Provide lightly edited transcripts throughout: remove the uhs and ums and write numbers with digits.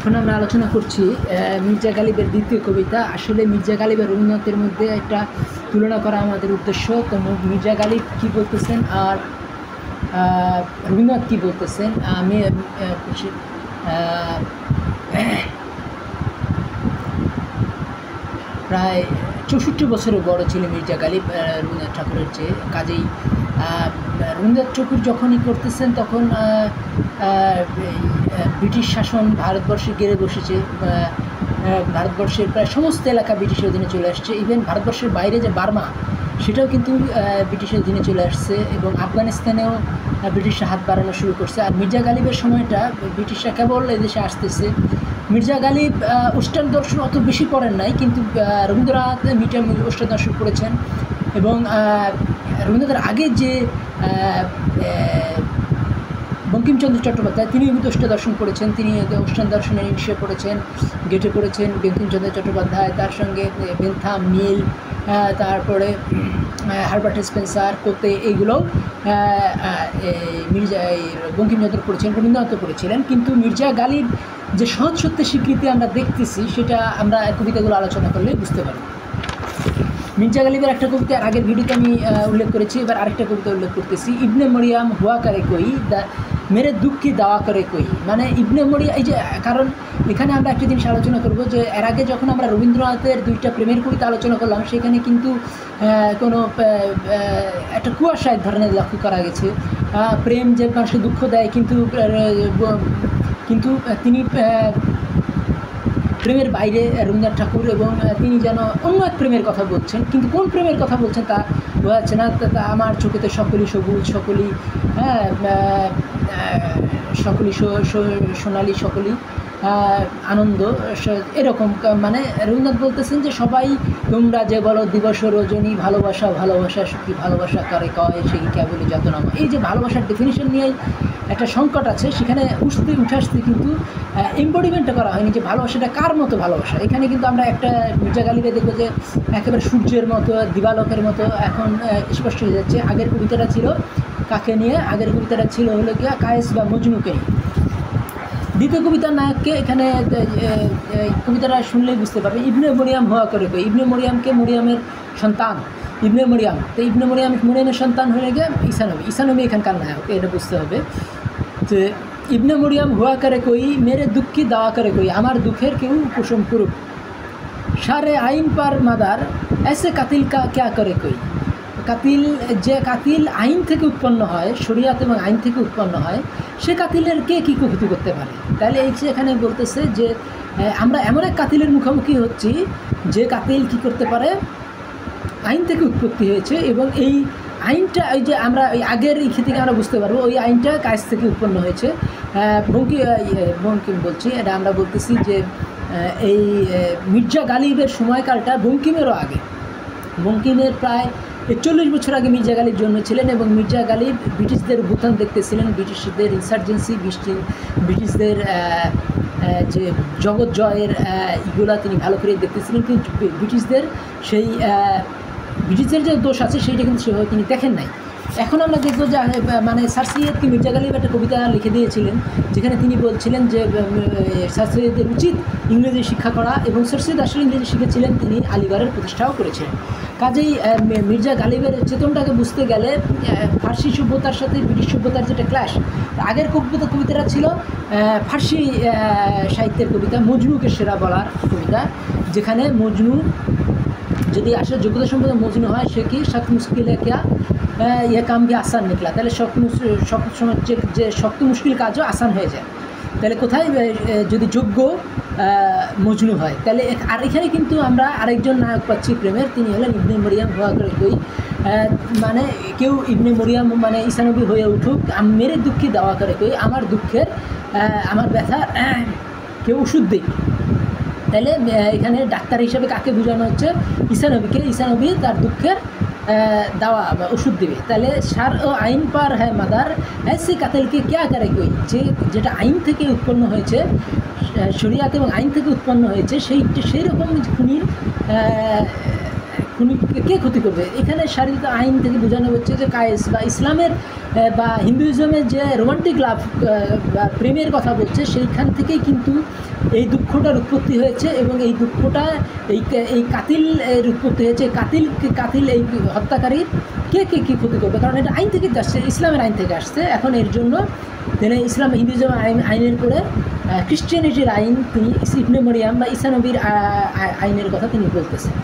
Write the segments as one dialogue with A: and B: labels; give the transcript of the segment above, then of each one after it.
A: এখন আমরা আলোচনা করছি মির্জা গালিবের দ্বিতীয় কবিতা। আসলে মির্জা গালিব আর রবীন্দ্রনাথের মধ্যে একটা তুলনা করা আমাদের উদ্দেশ্য। তো মির্জা গালিব কী বলতেছেন আর রবীন্দ্রনাথ কী বলতেছেন, আমি প্রায় 64 বছরের বড় ছিল মির্জা গালিব রবীন্দ্রনাথ ঠাকুরের চেয়ে। কাজেই রবীন্দ্রনাথ ঠাকুর যখনই করতেছেন তখন ব্রিটিশ শাসন ভারতবর্ষে গেড়ে বসেছে। ভারতবর্ষের প্রায় সমস্ত এলাকা ব্রিটিশের অধীনে চলে আসছে। ইভেন ভারতবর্ষের বাইরে যে বার্মা, সেটাও কিন্তু ব্রিটিশের অধীনে চলে আসছে, এবং আফগানিস্তানেও ব্রিটিশরা হাত বাড়ানো শুরু করছে। আর মির্জা গালিবের সময়টা ব্রিটিশরা কেবল এদেশে আসতেছে। মির্জা গালিব ওস্টার্ন দর্শন অত বেশি পড়েন নাই, কিন্তু রবীন্দ্রনাথ ওস্টার্ন দর্শন পড়েছেন। এবং রবীন্দ্রনাথের আগে যে বঙ্কিমচন্দ্র চট্টোপাধ্যায়, তিনিও কিন্তু ওস্টার্ন দর্শন পড়েছেন। তিনি ওস্টার্ন দর্শনের ইংলিশে পড়েছেন, গেটে পড়েছেন বঙ্কিমচন্দ্র চট্টোপাধ্যায়, তার সঙ্গে বেন্থাম, মিল, তারপরে হারবার্ট স্পেন্সার, কোতে, এইগুলোও বঙ্কিমচন্দ্র পড়েছেন, রবীন্দ্রনাথও পড়েছিলেন। কিন্তু মির্জা গালিব যে সহজ সত্যের স্বীকৃতি আমরা দেখতেছি, সেটা আমরা কবিতাগুলো আলোচনা করলে বুঝতে পারি। মির্জা গালিবের একটা কবিতা আগের ভিডিওতে আমি উল্লেখ করেছি, এবার আরেকটা কবিতা উল্লেখ করতেছি। ইবনে মরিয়াম হুয়া করে কই, মেরে দুঃখ কি দাওয়া করে কই। মানে ইবনে মরিয়া, এই যে, কারণ এখানে আমরা একটা জিনিস আলোচনা করব যে এর আগে যখন আমরা রবীন্দ্রনাথের দুইটা প্রেমের কবিতা আলোচনা করলাম, সেখানে কিন্তু কোনো একটা কুয়াশা এক ধরনের লক্ষ্য করা গেছে। প্রেম যে মানুষকে দুঃখ দেয়, কিন্তু তিনি প্রেমের বাইরে রবীন্দ্রনাথ ঠাকুর, এবং তিনি যেন অন্য এক প্রেমের কথা বলছেন, কিন্তু কোন প্রেমের কথা বলছেন তা বোঝা যাচ্ছে না। আমার চোখেতে সকলই সবুজ, সকলই সকলই সোনালি, সকলই আনন্দ, এরকম। মানে রবীন্দ্রনাথ বলতেছেন যে সবাই তোমরা যে বলো দিবস রজনী, ভালোবাসা ভালোবাসা সুখী, ভালোবাসা করে কয় সেই কেবলই যতনাম। এই যে ভালোবাসার ডেফিনিশন নিয়েই একটা সংকট আছে, সেখানে উঠে আসতে কিন্তু এমবডিমেন্টটা করা হয়নি যে ভালোবাসাটা কার মতো ভালোবাসা। এখানে কিন্তু আমরা একটা মির্জা গালিবে দেখবো যে একেবারে সূর্যের মতো, দিবালোকের মতো এখন স্পষ্ট হয়ে যাচ্ছে। আগের কবিতাটা ছিল কাকে নিয়ে? আগের কবিতাটা ছিল হলো গিয়া কায়েস বা মজনুকে নিয়ে। দ্বিতীয় কবিতার নায়ককে এখানে কবিতাটা শুনলেই বুঝতে পারবে। ইবনে মরিয়াম হওয়া করে কই, ইবনে মরিয়ামকে মরিয়ামের সন্তান, ইবনে মরিয়াম। তো ইবনে মরিয়ামের সন্তান হয়ে গিয়ে ঈসানবী এখানকার নায়ক, এটা বুঝতে হবে। যে ইবনে মরিয়াম হুয়া করে কই, মেরে দুঃখী দাওয়া করে কই, আমার দুঃখের কেউ কুসুম করুক। সারে আইন পার মাদার এসে কাতিল কা ক্যা করে কই। কাতিল, যে কাতিল আইন থেকে উৎপন্ন হয়, শরিয়াত এবং আইন থেকে উৎপন্ন হয়, সে কাতিলের কে কী ক্ষতি করতে পারে। তাহলে এই যে এখানে বলতেছে যে আমরা এমন এক কাতিলের মুখোমুখি হচ্ছি যে কাতিল কী করতে পারে, আইন থেকে উৎপত্তি হয়েছে, এবং এই আইনটা, এই যে আমরা ওই আগের ইচ্ছে থেকে আমরা বুঝতে পারবো ওই আইনটা কাজ থেকে উৎপন্ন হয়েছে। বঙ্কিম বলছি, এটা আমরা বলতেছি যে এই মির্জা গালিবের সময়কালটা বঙ্কিমেরও আগে। বঙ্কিমের প্রায় 41 বছর আগে মির্জা গালিব জন্মেছিলেন, এবং মির্জা গালিব ব্রিটিশদের অভ্যুত্থান দেখতেছিলেন, ব্রিটিশদের ইনসার্জেন্সি, ব্রিটিশদের যে জগৎ জয়ের এগুলা তিনি ভালো করে দেখতেছিলেন। কিন্তু ব্রিটিশদের যে দোষ আছে সেইটা কিন্তু সেভাবে তিনি দেখেন নাই। এখন আমরা দেখব যে মানে স্যার সৈয়দকে মির্জা গালিব একটা কবিতা লিখে দিয়েছিলেন, যেখানে তিনি বলছিলেন যে স্যার সৈয়দের উচিত ইংরেজি শিক্ষা করা, এবং স্যার সৈয়দ আসলে ইংরেজি শিখেছিলেন, তিনি আলিগড়ের প্রতিষ্ঠাও করেছিলেন। কাজেই মির্জা গালিবের চেতনটাকে বুঝতে গেলে ফার্সি সভ্যতার সাথে ব্রিটিশ সভ্যতার যেটা ক্লাশ, আগের কবিতাটা ছিল ফার্সি সাহিত্যের কবিতা, মজনুকে সেরা বলার কবিতা, যেখানে মজনু যদি আসলে যোগ্যতা সম্পন্ন মজনু হয়, সে কি শক মুশকিল কিয়া ইয়ে কাম भी আসান নিকলা। তাহলে যে শক্ত মুশকিল কাজও আসান হয়ে যায়। তাহলে কোথায় যদি যোগ্য মজনু হয়, তাহলে আর এখানে কিন্তু আমরা আরেকজন নায়ক পাচ্ছি প্রেমের, তিনি হলেন ইবনে মরিয়াম হুয়া করে কই। মানে কেউ ইবনে মরিয়াম মানে ঈসানবী হয়ে উঠুক, মেরে দুঃখী দাওয়া করে কই, আমার দুঃখের, আমার ব্যথা কেউ ওষুধ দিক। তাহলে এখানে ডাক্তার হিসাবে কাকে বোঝানো হচ্ছে? ঈসানবীকে। ঈসানবী তার দুঃখের দাওয়া বা ওষুধ দেবে। তাহলে সার ও আইন পার হ্যাঁ মাদার এসে কাতিলকে ক্যা করে কই, যেটা আইন থেকে উৎপন্ন হয়েছে, শরিয়াত এবং আইন থেকে উৎপন্ন হয়েছে, সেই রকম খুনির কে ক্ষতি করবে? এখানে শারীরিক আইন থেকে বোঝানো হচ্ছে যে কায়েস বা ইসলামের বা হিন্দুইজমের যে রোমান্টিক লাভ বা প্রেমের কথা বলছে, সেইখান থেকেই কিন্তু এই দুঃখটার উৎপত্তি হয়েছে এবং এই দুঃখটা এই কাতিল এর উৎপত্তি হয়েছে। কাতিল এই হত্যাকারীর কে কী ক্ষতি করবে? কারণ এটা আইন থেকে আসছে, ইসলামের আইন থেকে আসছে। এখন এর জন্য তিনি ইসলাম হিন্দুইজম আইনের পরে খ্রিশ্চানিটির আইন তিনি ইবনে মরিয়াম বা ঈসা নবীর আইনের কথা তিনি বলতেছেন।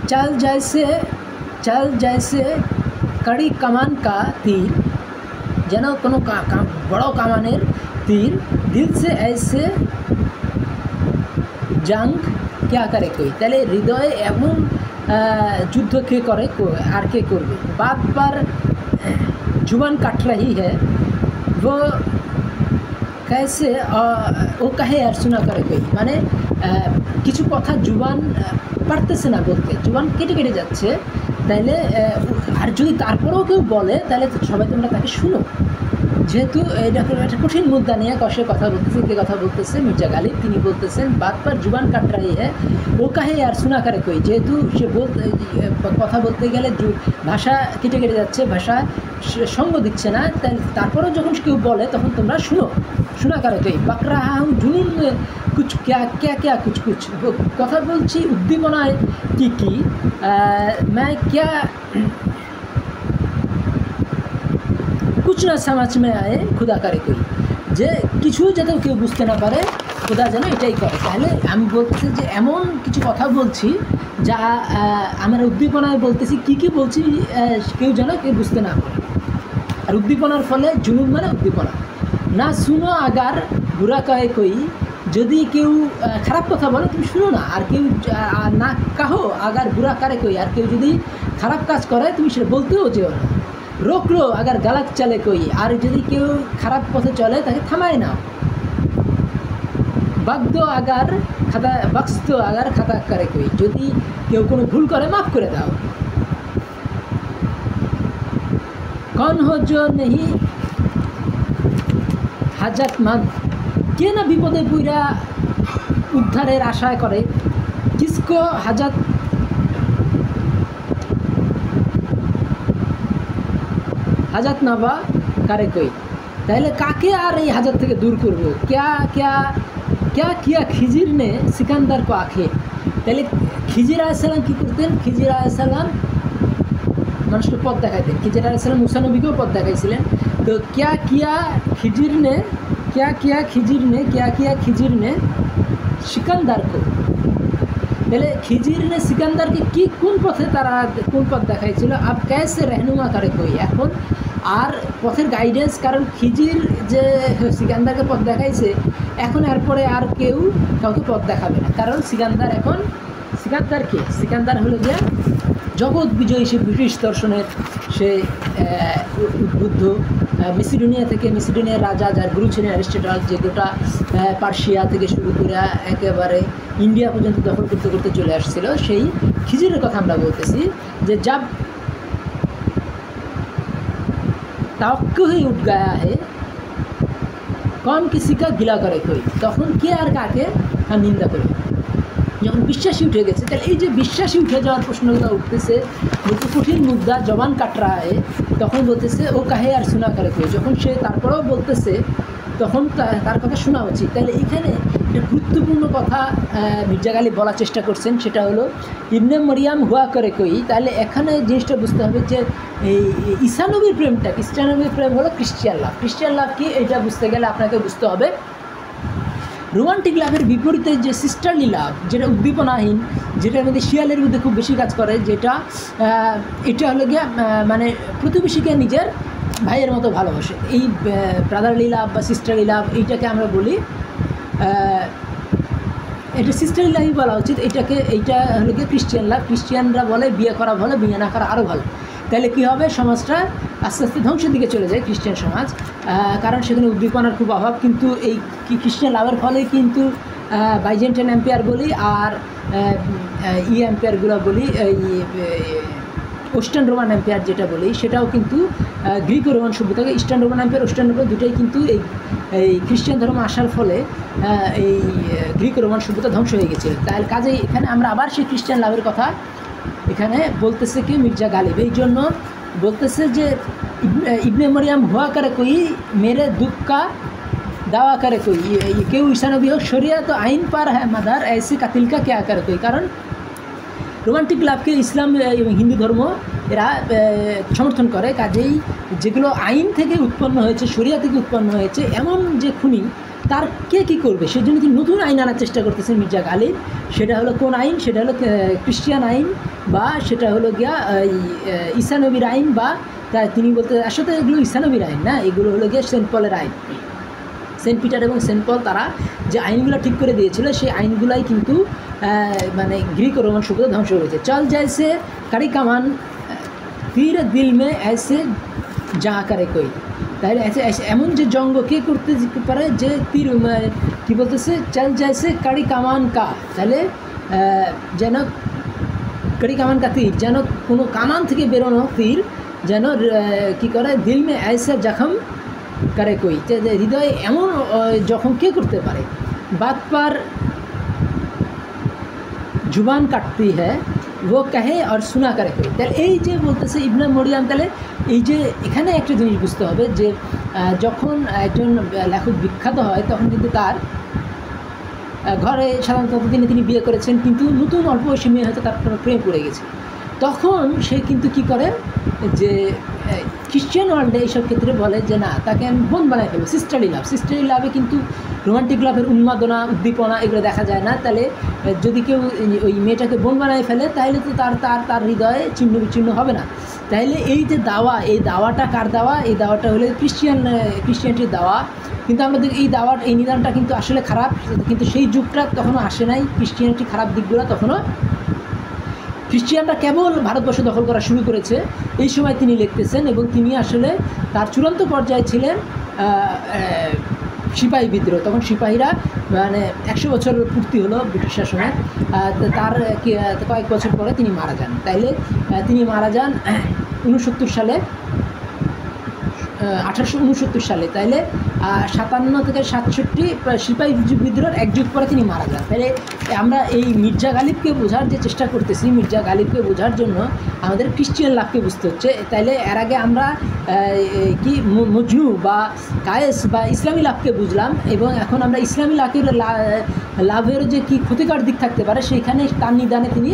A: চাল জैसे कड़ी कमान का तीर, যেন কোনো বড় কামানের তীর, দিল সে ऐसे जंग क्या करे कोई, তাহলে হৃদয়ে এমন যুদ্ধ কে করে আর কে করবে? बात पर जुबान काट रही है वो कैसे ও কাহে আর শোনা করে কই, মানে কিছু কথা জুবান পারতেছে না বলতে, জুবান কেটে কেটে যাচ্ছে। তাইলে আর যদি তারপরেও কেউ বলে তাহলে সবাই তোমরা তাকে শুনো। যেহেতু এটা একটা কঠিন মুদ্রা নিয়ে কষে কথা বলতেছে, কে কথা বলতেছে? মির্জা গালিব। তিনি বলতেছেন বাদ পর জুবান কাট রাহি হ্যাঁ ও কাহে আর শোনা করে কই, যেহেতু সে কথা বলতে গেলে ভাষা কেটে কেটে যাচ্ছে, ভাষা সঙ্গ দিচ্ছে না, তাই তারপরেও যখন কেউ বলে তখন তোমরা শোনা করে কই। বাকরা হাউ জুনুন কুচ ক্যা কুচ কথা বলছি উদ্দীপনায় কী मैं क्या कुछ ना समझ में आए खुदा करे कोई, যে কিছু যাতে কেউ বুঝতে না পারে খোদা যেন এটাই করে। তাহলে আমি বলতেছি যে এমন কিছু কথা বলছি যা আমরা উদ্দীপনায় বলতেছি, কী বলছি কেউ যেন কেউ বুঝতে না পারে। আর উদ্দীপনার ফলে জুনুন মানে উদ্দীপনা। না শুনো আগার বুড়া কয়ে কই, যদি কেউ খারাপ কথা বলে তুমি শুনো না, আর কেউ না কাহো আগার বুড়া কারে কই, আর কেউ যদি খারাপ কাজ করে তুমি সেটা বলতেও যেও না। রোকলো আগার গালাত চলে কই, আর যদি কেউ খারাপ পথে চলে তাকে থামায় নাও। বাগদ আগার খাতা করে কই, যদি কেউ কোনো ভুল করে মাফ করে দাও। কন হো জো নেহি হাজাতমন্দ, কে না বিপদে পুইরা উদ্ধারের আশায় করে। কিসকো হাজাত নাবা কারে কই, তাহলে কাকে আর এই হাজাত থেকে দূর করবো? কিয়া খিজির নে সিকান্দার কো আখে, তাহলে খিজির আলাইহিসসালাম কী করতেন? খিজির আলাইহিসসালাম মানুষকে পথ দেখাইতেন। খিজির আলাইহিসসালাম মুসা নবীকেও পথ দেখাইছিলেন। তো কিয়া খিজির নে সিকান্দার কো, তাহলে খিজির নে সিকান্দারকে কোন পথে তারা কোন পথ দেখাইছিল? আব ক্যাসে রহনুমা করে কই, এখন আর পথের গাইডেন্স, কারণ খিজির যে সিকান্দারকে পথ দেখাইছে, এখন এরপরে আর কেউ কাউকে পথ দেখাবে না, কারণ সিকান্দার কে? সিকান্দার হলো গিয়া জগৎ বিজয়ী, সে ব্রিটিশ দর্শনের সে উদ্বুদ্ধ মেসিডোনিয়ার রাজা, যার গুরু ছিলেন অ্যারিস্টটল, যে গোটা পার্সিয়া থেকে শুরু করে একেবারে ইন্ডিয়া পর্যন্ত দখল করতে করতে চলে আসছিল, সেই খিজিরের কথা আমরা বলতেছি। যে যাব তাওক্কু হি উঠ গায়া হে কম কিসি কা গিলা করে কই, তখন কে আর কাকে নিন্দা করবে? যখন বিশ্বাসী উঠে গেছে, তাহলে এই যে বিশ্বাসী উঠে যাওয়ার প্রশ্নগুলো উঠতেছে, যেহেতু কঠিন মুদ্রা জবান কাটরা হয়, তখন বলতেছে ও কাহে আর শোনা করে কই, যখন সে তারপরেও বলতেছে তখন তার কথা শোনা উচিত। তাহলে এখানে একটা গুরুত্বপূর্ণ কথা মির্জা গালিব বলার চেষ্টা করছেন, সেটা হলো ইবনে মরিয়াম হুয়া করে কই। তাহলে এখানে জিনিসটা বুঝতে হবে যে এই ঈসা নবীর প্রেমটা, খ্রিস্টান নবীর প্রেম হলো ক্রিশ্চিয়ান লাভ কি, এটা বুঝতে গেলে আপনাকে বুঝতে হবে রোমান্টিক লাভের বিপরীতে যে সিস্টারলি লাভ, যেটা উদ্দীপনাহীন, যেটার মধ্যে শিয়ালের মধ্যে খুব বেশি কাজ করে, যেটা এটা হলো গিয়া মানে প্রতিবেশীকে নিজের ভাইয়ের মতো ভালোবাসে। এই ব্রাদারলি লাভ বা সিস্টারলি লাভ, এইটাকে আমরা বলি, এটা সিস্টারলি লাভই বলা উচিত। এইটা হলো গিয়ে ক্রিশ্চিয়ান লাভ। ক্রিশ্চিয়ানরা বলে বিয়ে করা ভালো, বিয়ে না করা আরও ভালো। তাহলে কী হবে? সমাজটা আস্তে আস্তে ধ্বংসের দিকে চলে যায় খ্রিস্টান সমাজ, কারণ সেখানে উদ্দীপনার খুব অভাব। কিন্তু এই খ্রিস্টান লাভের ফলেই কিন্তু বাইজেন্টাইন এম্পায়ার বলি আর এম্পায়ারগুলো বলি, এই ওয়েস্টার্ন রোমান এম্পায়ার যেটা বলি সেটাও কিন্তু গ্রিক ও রোমান সভ্যতাকে eastern Roman empire western Roman দুটোই কিন্তু এই খ্রিস্টান ধর্ম আসার ফলে এই গ্রিক ও রোমান সভ্যতা ধ্বংস হয়ে গেছে। তাই কাজেই এখানে আমরা আবার সেই খ্রিস্টান লাভের কথা এখানে বলতেছে কি মির্জা গালিব, এই জন্য বলতেছে যে ইবনে মরিয়াম হুয়া করে কই মেরে দুঃখ কা দাওয়া করে কই, কেউ ঈসা নবী হোক, শরিয়া তো আইন পার হ্যাঁ মাদার ऐसे কাতিল কা क्या করে কই। কারণ রোমান্টিক লাভকে ইসলাম এবং হিন্দু ধর্ম এরা সমর্থন করে, কাজেই যেগুলো আইন থেকে উৎপন্ন হয়েছে, শরিয়া থেকে উৎপন্ন হয়েছে, এমন যে খুনি তার কে কী করবে সেই জন্য তিনি নতুন আইন আনার চেষ্টা করতেছেন মির্জা গালিব। সেটা হলো কোন আইন? সেটা হলো খ্রিস্টিয়ান আইন, বা সেটা হলো গিয়া ঈসা নবীর আইন, বা তিনি বলতে আসলে এগুলো ঈসা নবীর আইন না, এগুলো হলো গিয়া সেন্ট পলের আইন। সেন্ট পিটার এবং সেন্ট পল তারা যে আইনগুলো ঠিক করে দিয়েছিল সেই আইনগুলাই কিন্তু মানে গ্রিক ও রোমান সভ্যতা ধ্বংস হয়েছে। চল যাইছে কারি কামান তীর দিল মে ऐसे যা করে কই, তাহলে এমন যে জঙ্গ কে করতে পারে যে তীর কী বলতেছে চল যাইছে কারি কামান কা, তাহলে যেন কারি কামান কা তীর, যেন কোনো কামান থেকে বেরোনো তীর যেন কী করে দিল মে ऐसे জখম করে কই, হৃদয়ে এমন যখন কে করতে পারে। বাত পার জুবান কাটতি হ্যাঁ ও কাহে আর শোনা করে কই। তাহলে এই যে বলতেছে ইবনে মরিয়াম, তাহলে এই যে এখানে একটা জিনিস বুঝতে হবে যে যখন একজন লেখক বিখ্যাত হয় তখন কিন্তু তার ঘরে সাধারণত তিনি বিয়ে করেছেন, কিন্তু নতুন অল্প বয়সী মেয়ে হয়তো তার প্রেম পড়ে গেছে, তখন সে কিন্তু কি করে যে খ্রিশ্চান ওয়ার্ল্ডে এইসব ক্ষেত্রে বলে যে না, তাকে আমি বোন বানাই ফেলবো। সিস্টারলি লাভ, সিস্টারলি লাভে কিন্তু রোমান্টিক লাভের উন্মাদনা উদ্দীপনা এগুলো দেখা যায় না। তাহলে যদি কেউ ওই মেয়েটাকে বোন বানাই ফেলে তাহলে তো তার হৃদয়ে চিহ্ন বিচ্ছিন্ন হবে না। তাইলে এই যে দাওয়া, এই দাওয়াটা কার দাওয়া? এই দাওয়াটা হলো খ্রিস্টিয়ানিটির দাওয়া। কিন্তু আমাদের এই নিদানটা কিন্তু আসলে খারাপ, কিন্তু সেই যুগটা তখনও আসে নাই। খ্রিস্টিয়ানিটি খারাপ দিকগুলো তখনও খ্রিস্টিয়ানরা কেবল ভারতবর্ষ দখল করা শুরু করেছে, এই সময় তিনি লিখতেছেন। এবং তিনি আসলে তার চূড়ান্ত পর্যায়ে ছিলেন সিপাহী বিদ্রোহ। তখন সিপাহীরা মানে 100 বছর পূর্তি হলো ব্রিটিশ শাসনে, তার কয়েক বছর পরে তিনি মারা যান। তাইলে তিনি মারা যান 69 সালে, 1869 সালে। তাইলে 57 থেকে 67 সিপাহী বিদ্রোহের এক যুগ পরে তিনি মারা যান। তাহলে আমরা এই মির্জা গালিবকে বোঝার যে চেষ্টা করতেছি, মির্জা গালিবকে বোঝার জন্য আমাদের খ্রিস্টিয়ান লাভকে বুঝতে হচ্ছে। তাইলে এর আগে আমরা কি মজনু বা কায়েস বা ইসলামী লাভকে বুঝলাম, এবং এখন আমরা ইসলামী লাভের যে কি ক্ষতিকর দিক থাকতে পারে সেইখানে তার নিদানে তিনি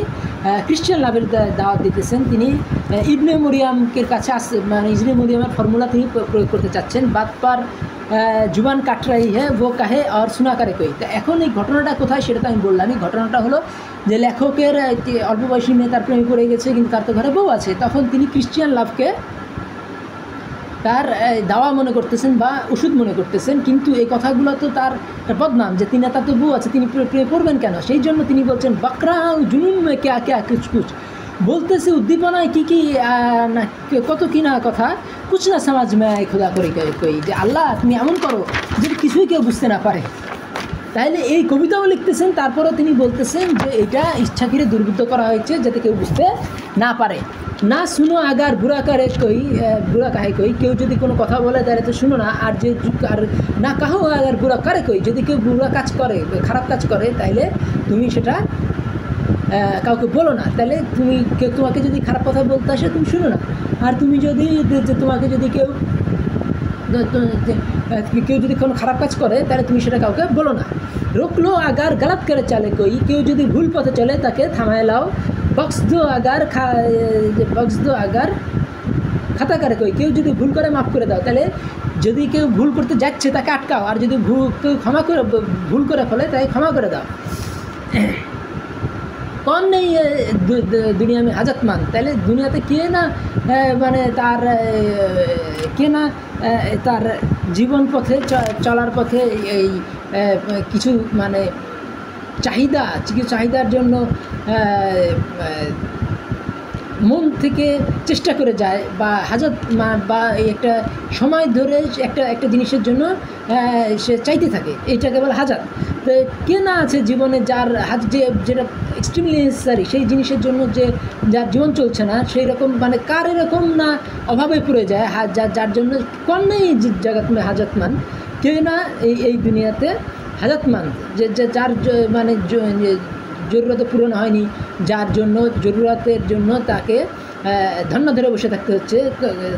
A: খ্রিস্টান লাভের দাওয়াত দিতেছেন। তিনি ইবনে মরিয়ামের কাছে মানে ইবনে মরিয়ামের ফর্মুলা তিনি প্রয়োগ করতে চাচ্ছেন। বাত পার জুবান কাট রাহি হ্যাঁ ও কাহে আর শোনা করে কই। তো এখন এই ঘটনাটা কোথায় সেটা তো আমি বললাম। এই ঘটনাটা হলো যে লেখকের অল্প বয়সী মেয়ে তার প্রেমে পড়ে গেছে, কিন্তু তার তো ঘরে বউ আছে। তখন তিনি খ্রিস্টিয়ান লাভকে তার দাওয়া মনে করতেছেন বা ওষুধ মনে করতেছেন, কিন্তু এই কথাগুলো তো তার বদনাম যে তিনি তার তো বউ আছে, তিনি প্রেমে পড়বেন কেন? সেই জন্য তিনি বলছেন বকরা জুনুন মে ক্যা ক্যা কুছ কুছ, বলতেছে উদ্দীপনায় কী কী না কত কি না কথা, কুছ না সমাজ মেয়ে খোদা করে কই, যে আল্লাহ তুমি এমন করো যেটা কিছুই কেউ বুঝতে না পারে। তাইলে এই কবিতাও লিখতেছেন, তারপরেও তিনি বলতেছেন যে এটা ইচ্ছাকৃত দুর্বৃত্ত করা হয়েছে যাতে কেউ বুঝতে না পারে। না শুনো আগার বুড়া কারে কই, বুড়া কাহে কই, কেউ যদি কোনো কথা বলে তাহলে তো শুনো না। আর যে আর না কাহো আগার বুড়া কারে কই, যদি কেউ বুড়া কাজ করে খারাপ কাজ করে তাইলে তুমি সেটা কাউকে বলো না। তাহলে তোমাকে যদি খারাপ কথা বলতে আসে তুমি শুনো না। আর তুমি যদি তোমাকে যদি কেউ যদি কোনো খারাপ কাজ করে তাহলে তুমি সেটা কাউকে বলো না। রোকলো আগার গলত করে চলে কই, কেউ যদি ভুল পথে চলে তাকে থামায় লাও। বক্স দো আগার খাতা করে কই, কেউ যদি ভুল করে মাফ করে দাও। তাহলে যদি কেউ ভুল করতে যাচ্ছে তাকে আটকাও, আর যদি কেউ ভুল করে ফেলে তাকে ক্ষমা করে দাও। कौन नहीं दुनिया में हजतमंद, তাহলে দুনিয়াতে কে না মানে তার জীবন পথে চলার পথে এই কিছু মানে চাহিদার জন্য মন থেকে চেষ্টা করে যায়, বা হাজত বা একটা সময় ধরে একটা জিনিসের জন্য সে চাইতে থাকে, এইটাকে বলে হাজাত। তো কে না আছে জীবনে যার যেটা এক্সট্রিমলি নেসেসারি, সেই জিনিসের জন্য যে যার জীবন চলছে না, সেই রকম মানে কার এরকম না অভাবে পড়ে যায়, যার জন্য কম নেই জগৎ মে হাজতমান, কেউ না এই দুনিয়াতে হাজতমান, যে যার মানে জরুরত পূরণ হয়নি, যার জন্য জরুরতের জন্য তাকে ধন্য ধরে বসে থাকতে হচ্ছে।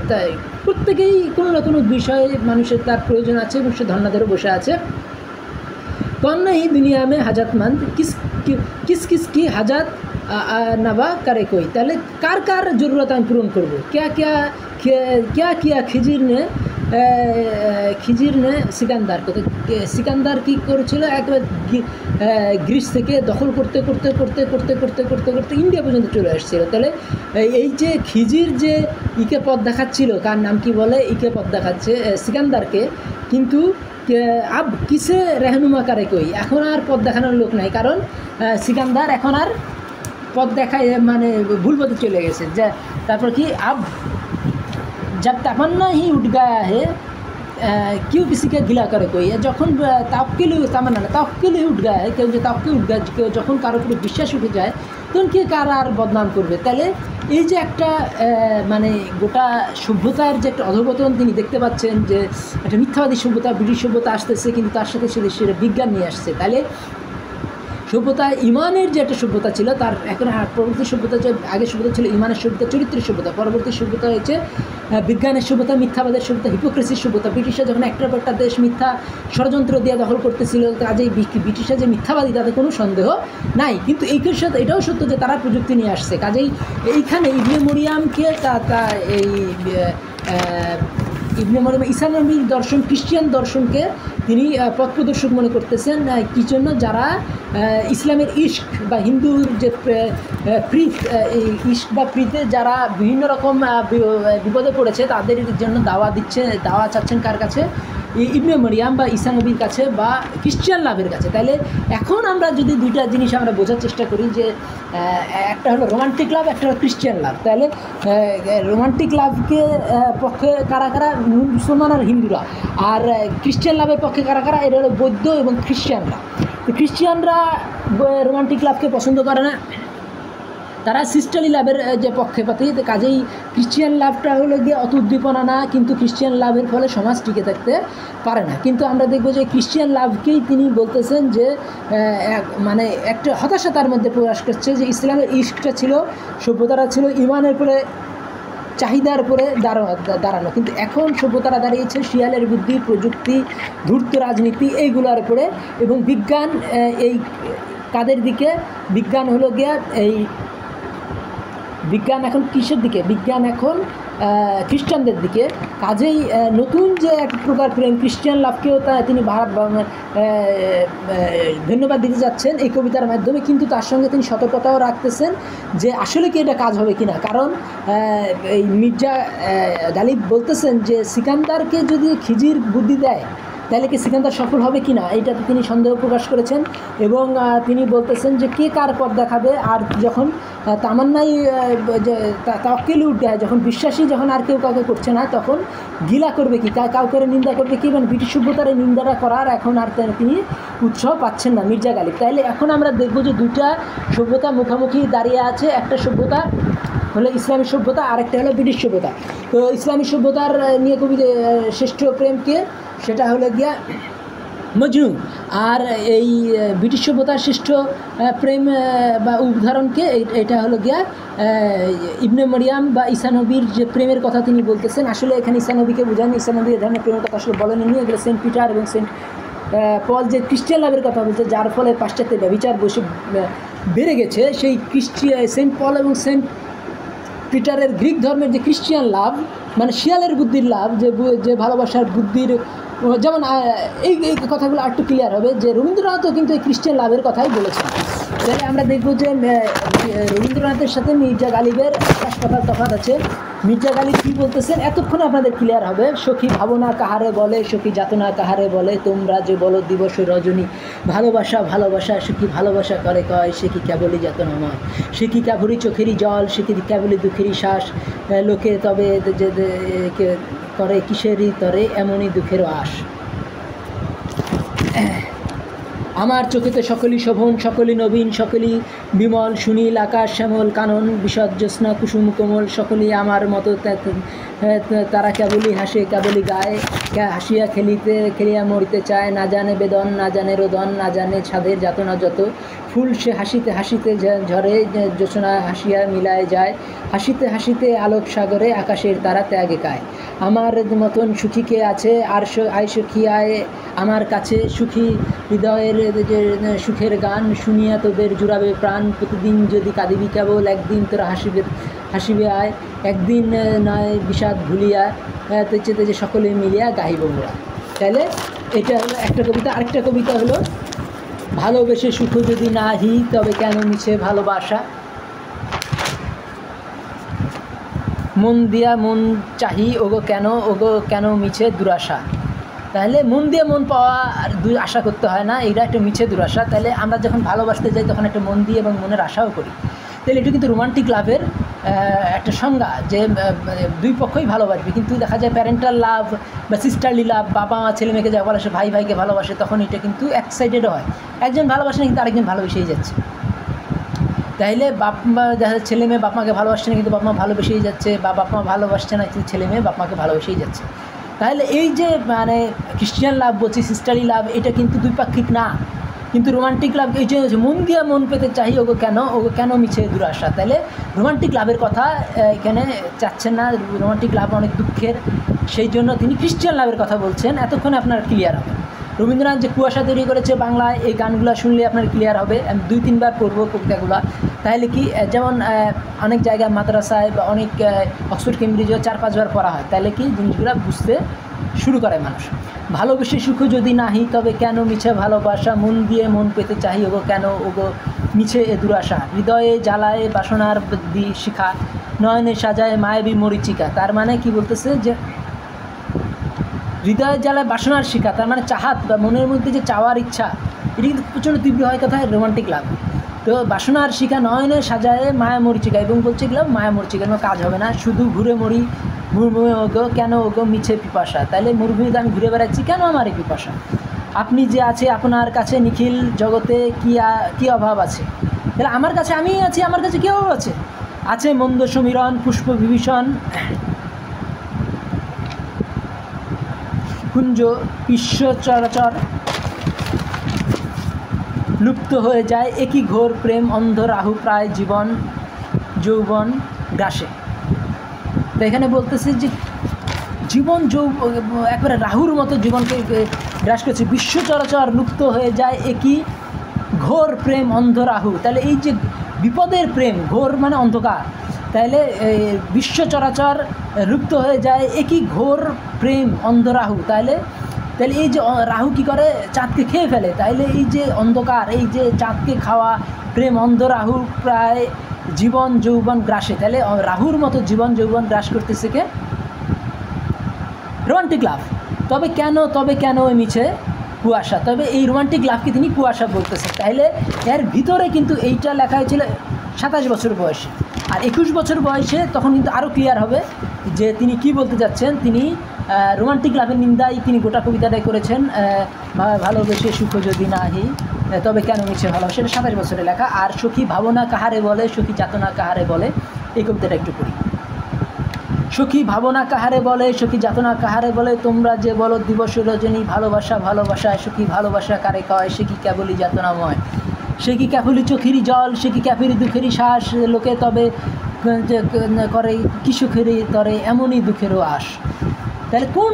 A: তাই প্রত্যেকেই কোনো না কোনো বিষয়ে মানুষের তার প্রয়োজন আছে এবং সে ধন্য ধরে বসে আছে। कौन नहीं दुनिया में हाजतमंद किस किस की हाजत नवा करे कोई, তাহলে কার কার জরুরত আমি পূরণ করব। क्या किया খিজির নে সিকান্দারকে, তো সিকান্দার কী করেছিল, একবার গ্রিস থেকে দখল করতে করতে করতে করতে করতে করতে করতে ইন্ডিয়া পর্যন্ত চলে আসছিল। তাহলে এই যে খিজির যে ইকে পথ দেখাচ্ছিল, কার নাম কি বলে, ইকে পথ দেখাচ্ছে সিকান্দারকে, কিন্তু আব কিসে রেহনুমা করে কই, এখন আর পথ দেখানোর লোক নাই, কারণ সিকান্দার এখন আর পথ দেখায় মানে ভুল পথে চলে গেছে। যে তারপর কি আব जब तमन्ना ही उठ गया है क्यों किसी का गिला करे कोई, যখন তাওয়াক্কুল তামান্না না তাওয়াক্কুল উঠ গায়, কেউ যে তাওয়াক্কুল উঠ গায়, কেউ যখন কারো উপরে বিশ্বাস উঠে যায় তখন কে কার আর বদনাম করবে। তাহলে এই যে একটা মানে গোটা সভ্যতার যে একটা অধঃপতন তিনি দেখতে পাচ্ছেন, যে একটা মিথ্যাবাদী সভ্যতা, ব্রিটিশ সভ্যতা আসতেছে, কিন্তু তার সাথে সে বিজ্ঞান নিয়ে আসছে। তাহলে সভ্যতা ইমানের যে একটা সভ্যতা ছিল, তার এখন পরবর্তী সভ্যতা, যে আগের সভ্যতা ছিল ইমানের সভ্যতা, চরিত্রের সভ্যতা, পরবর্তী সভ্যতা হয়েছে বিজ্ঞানের সভ্যতা, মিথ্যাবাদের সভ্যতা, হিপোক্রেসির সভ্যতা। ব্রিটিশরা যখন একটার পর একটা দেশ মিথ্যা ষড়যন্ত্র দিয়ে দখল করতেছিল, কাজেই ব্রিটিশরা যে মিথ্যাবাদী তাতে কোনো সন্দেহ নাই, কিন্তু এইটার সাথে এটাও সত্য যে তারা প্রযুক্তি নিয়ে আসছে। কাজেই এইখানে ইবনে মরিয়ামকে এই ইবনে মরিয়াম ঈসা নবীর দর্শন, খ্রিস্টিয়ান দর্শনকে তিনি পথ প্রদর্শক মনে করতেছেন। কী জন্য? যারা ইসলামের ইশক বা হিন্দুর যে প্রীত, এই ইশক বা প্রীতে যারা বিভিন্ন রকম বিপদে পড়েছে, তাদের জন্য দাওয়া চাচ্ছেন কার কাছে? ইবনে মরিয়াম বা ঈসা নবীর কাছে বা খ্রিস্টিয়ান লাভের কাছে। তাহলে এখন আমরা যদি দুইটা জিনিস আমরা বোঝার চেষ্টা করি, যে একটা হলো রোমান্টিক লাভ, একটা হলো খ্রিস্টিয়ান লাভ। তাহলে রোমান্টিক লাভকে পক্ষে কারা কারা? মুসলমান আর হিন্দুরা। আর খ্রিস্টিয়ান লাভের পক্ষে কারা কারা? এটা হলো বৌদ্ধ এবং খ্রিস্টিয়ানরা। তো খ্রিস্টিয়ানরা রোমান্টিক লাভকে পছন্দ করে না, তারা সিস্টারলি লাভের যে পক্ষপাতী। কাজেই খ্রিস্টিয়ান লাভটা হলো গিয়ে অত উদ্দীপনা না, কিন্তু খ্রিস্টিয়ান লাভের ফলে সমাজ টিকে থাকতে পারে না। কিন্তু আমরা দেখবো যে খ্রিস্টিয়ান লাভকেই তিনি বলতেছেন যে মানে একটা হতাশা তার মধ্যে প্রকাশ করছে, যে ইসলামের ইশকটা ছিল, সভ্যতারা ছিল ইমানের উপরে, চাহিদার উপরে দাঁড়ানো, কিন্তু এখন সভ্যতারা দাঁড়িয়েছে শিয়ালের বুদ্ধি, প্রযুক্তি, ধূর্ত রাজনীতি, এইগুলোর উপরে। এবং বিজ্ঞান এই কাদের দিকে? বিজ্ঞান হলো গিয়া এই বিজ্ঞান এখন কিসের দিকে? বিজ্ঞান এখন খ্রিস্টানদের দিকে। কাজেই নতুন যে এক প্রকার প্রেম, খ্রিস্টান লাভকেও তিনি ধন্যবাদ দিতে যাচ্ছেন এই কবিতার মাধ্যমে, কিন্তু তার সঙ্গে তিনি সতর্কতাও রাখতেছেন যে আসলে কি এটা কাজ হবে কিনা। কারণ এই মির্জা গালিব বলতেছেন যে সিকান্দারকে যদি খিজির বুদ্ধি দেয় তাহলে কি সিকান্দার সফল হবে কি না, এইটাতে তিনি সন্দেহ প্রকাশ করেছেন। এবং তিনি বলতেছেন যে কে কার পথ দেখাবে। আর যখন তামান্নাই তাওয়াক্কুল উঠ যায়, যখন বিশ্বাসী যখন আর কেউ কাউকে করছে না, তখন গিলা করবে কি, কাউকে নিন্দা করবে কি, মানে ব্রিটিশ সভ্যতার এই নিন্দাটা করার এখন আর তিনি উৎসাহ পাচ্ছেন না মির্জা গালিব। তাইলে এখন আমরা দেখব যে দুইটা সভ্যতা মুখোমুখি দাঁড়িয়ে আছে। একটা সভ্যতা হলো ইসলামী সভ্যতা, আরেকটা হলো ব্রিটিশ সভ্যতা। তো ইসলামী সভ্যতার নিয়ে কবি শ্রেষ্ঠ প্রেমকে, সেটা হলো গিয়া মজনু। আর এই ব্রিটিশ সভ্যতার শ্রেষ্ঠ প্রেম বা উদাহরণকে, এটা হলো গিয়া ইবনে মরিয়াম বা ঈসা নবীর যে প্রেমের কথা তিনি বলতেছেন। আসলে এখানে ঈসা নবীকে বোঝান, ঈসা নবী এ ধরনের প্রেমের কথা আসলে বলেননি। এগুলো সেন্ট পিটার এবং সেন্ট পল যে খ্রিস্টিয়ান লাভের কথা বলছে, যার ফলে পাশ্চাত্যে ব্যভিচার বসে বেড়ে গেছে, সেই সেন্ট পল এবং সেন্ট পিটারের গ্রিক ধর্মের যে খ্রিস্টিয়ান লাভ, মানে শিয়ালের বুদ্ধির লাভ, যে ভালোবাসার বুদ্ধির, যেমন এই কথাগুলো আরেকটু ক্লিয়ার হবে যে রবীন্দ্রনাথও কিন্তু এই খ্রিস্টান লাভের কথাই বলেছেন। তাহলে আমরা দেখব যে রবীন্দ্রনাথের সাথে মির্জা গালিবের আকাশ পাতাল তফাৎ আছে। মির্জা গালিব কী বলতেছেন এতক্ষণে আপনাদের ক্লিয়ার হবে। সখী ভাবনা কাহারে বলে, সখী যাতনা কাহারে বলে, তোমরা যে বলো দিবস রজনী, ভালোবাসা ভালোবাসা সখী ভালোবাসা করে কয়, সে কি কেবলই যাতনা নয়, সে কি কেবলই চোখেরই জল, সে কি কেবলই দুঃখেরই শ্বাস, লোকে তবে যে করে কিসেরই তরে এমনই দুঃখেরও আশ। আমার চোখেতে সকলই শোভন, সকলই নবীন, সকলই বিমল, সুনীল আকাশ শ্যামল কানন বিশদ জ্যোৎস্না কুসুম কোমল, সকলই আমার মতো তারা কেবলই হাসে কেবলই গায়, হাসিয়া খেলিয়া মরিতে চায়, না জানে বেদন না জানে রোদন, না জানে ছাদের যাতনা যত, ফুল সে হাসিতে হাসিতে ঝরে, জ্যোৎস্না হাসিয়া মিলায় যায়, হাসিতে হাসিতে আলোক সাগরে আকাশের তারা ত্যাগে কায়। আমার মতন সুখী কে আছে আর আয় সখী আয় আমার কাছে, সুখী হৃদয়ের সুখের গান শুনিয়া তোদের জুড়াবে প্রাণ, প্রতিদিন যদি কাঁদিবি কেবল একদিন তোরা হাসিবে আয়, একদিন নয় বিষাদ ভুলিয়া চেতে যে সকলে মিলিয়া গাহিব মোরা। তাহলে এটা হলো একটা কবিতা। আরেকটা কবিতা হলো ভালোবেসে সুখ যদি নাহি তবে কেন মিছে ভালোবাসা, মন দিয়া মন চাহি ওগো কেন মিছে দুরাশা। তাহলে মন দিয়ে মন পাওয়া আশা করতে হয় না, এটা একটা মিছে দুরাশা। তাহলে আমরা যখন ভালোবাসতে যাই তখন একটা মন দিয়ে এবং মনের আশাও করি। তাহলে এটা কিন্তু রোমান্টিক লাভের একটা সংজ্ঞা, যে দুই পক্ষই ভালোবাসবে। কিন্তু দেখা যায় প্যারেন্টাল লাভ বা সিস্টারলি লাভ, বাবা মা ছেলে মেয়েকে যা ভালোবাসে, ভাই ভাইকে ভালোবাসে, তখন এটা কিন্তু এক সাইডেডও হয়। একজন ভালোবাসে না কিন্তু আরেকজন ভালোবেসেই যাচ্ছে। তাইলে মা দেখা যায় ছেলে মেয়ে বাপ মাকে ভালোবাসছে না কিন্তু বাপ মা ভালোবেসেই যাচ্ছে, বা বাপ মা ভালোবাসছে না কিন্তু ছেলে মেয়ে বাপ মাকে ভালোবেসেই যাচ্ছে। তাহলে এই যে মানে খ্রিস্টিয়ান লাভ বলছি, সিস্টারলি লাভ, এটা কিন্তু দ্বিপাক্ষিক না। কিন্তু রোমান্টিক লাভ এই যে মন দিয়া মন পেতে চাই ওগো কেন মিছে দুরাশা। তাহলে রোমান্টিক লাভের কথা এখানে চাচ্ছেন না, রোমান্টিক লাভ অনেক দুঃখের, সেই জন্য তিনি খ্রিস্টিয়ান লাভের কথা বলছেন। এতক্ষণে আপনার ক্লিয়ার হবে। রবীন্দ্রনাথ যে কুয়াশা তৈরি করেছে বাংলায়, এই গানগুলো শুনলে আপনার ক্লিয়ার হবে। আমি 2-3 বার পড়বো কবিতাগুলো। তাহলে কি, যেমন অনেক জায়গায় মাদ্রাসায় বা অনেক অক্সফোর্ড কেমব্রিজও 4-5 বার পড়া হয়, তাহলে কি জিনিসগুলো বুঝতে শুরু করে মানুষ। ভালোবেসে সুখ যদি নাহি তবে কেন মিছে ভালোবাসা, মন দিয়ে মন পেতে চাহি ওগো মিছে এ দুরাশা, হৃদয়ে জ্বালায় বাসনার শিখা, নয়নে সাজায় মায়াবী মরিচিকা। তার মানে কি বলতেছে, যে হৃদয়ে জ্বালায় বাসনার শিখা, তার মানে চাহাত বা মনের মধ্যে যে চাওয়ার ইচ্ছা, এটি কিন্তু প্রচণ্ড তীব্র হয় কথায় রোমান্টিক লাভ। তো বাসনার শিখা নয়নে সাজায় মায়া মরিচিকা, এবং বলছে গেলাম মায়া মরিচিকা কোনো কাজ হবে না, শুধু ঘুরে মরি মরুভূমি ওগো মিছে পিপাসা। তাহলে মরুভূমিতে আমি ঘুরে বেড়াচ্ছি, কেন আমার এই পিপাসা? আপনি যে আছে আপনার কাছে নিখিল জগতে কি অভাব আছে? তাহলে আমার কাছে আমি আছি, আমার কাছে কী অভাব আছে? আছে মন্দ সমীরণ পুষ্প বিভীষণ কুঞ্জ বিশ্ব চরাচর লুপ্ত হয়ে যায়, একই ঘোর প্রেম অন্ধ রাহু প্রায় জীবন যৌবন গ্রাসে। তো এখানে বলতেছে যে জীবন একবারে রাহুর মতো জীবনকে গ্রাস করছে, বিশ্ব চরাচর লুপ্ত হয়ে যায় একই ঘোর প্রেম অন্ধ রাহু। তাহলে এই যে বিপদের প্রেম, ঘোর মানে অন্ধকার, তাহলে বিশ্ব চরাচর লুপ্ত হয়ে যায় একই ঘোর প্রেম অন্ধ রাহু। তাহলে এই যে রাহু কী করে, চাঁদকে খেয়ে ফেলে। তাইলে এই যে অন্ধকার, এই যে চাঁদকে খাওয়া প্রেম অন্ধ রাহু প্রায় জীবন যৌবন গ্রাসে। তাহলে রাহুর মতো জীবন যৌবন গ্রাস করতেছে কে? রোমান্টিক লাভ। তবে কেন ওই মিছে কুয়াশা। তবে এই রোমান্টিক লাভকে তিনি কুয়াশা বলতেছেন। তাইলে এর ভিতরে কিন্তু এইটা লেখা হয়েছিল 27 বছর বয়সে, আর 21 বছর বয়সে তখন কিন্তু আরও ক্লিয়ার হবে যে তিনি কি বলতে যাচ্ছেন। তিনি রোমান্টিক লাভের নিন্দাই তিনি গোটা কবিতাটাই করেছেন। ভালোবেসে সুখ যদি নাহি তবে কেন মিছে ভালোবাসা, এটা 27 বছরে লেখা। আর সখী ভাবনা কাহারে বলে সখী যাতনা কাহারে বলে, এই কবিতাটা একটু পড়ি। সখী ভাবনা কাহারে বলে সখী যাতনা কাহারে বলে, তোমরা যে বলো দিবস রজনী ভালোবাসা সখী ভালোবাসা কারে কয়, সে কি কেবলই যাতনাময়, সে কি কেবলই চোখেরই জল, সে কি ক্যাফেরই দুঃখেরই শ্বাস, লোকে তবে করে কি সুখেরই তরে এমনই দুঃখেরও আশ। তাহলে কোন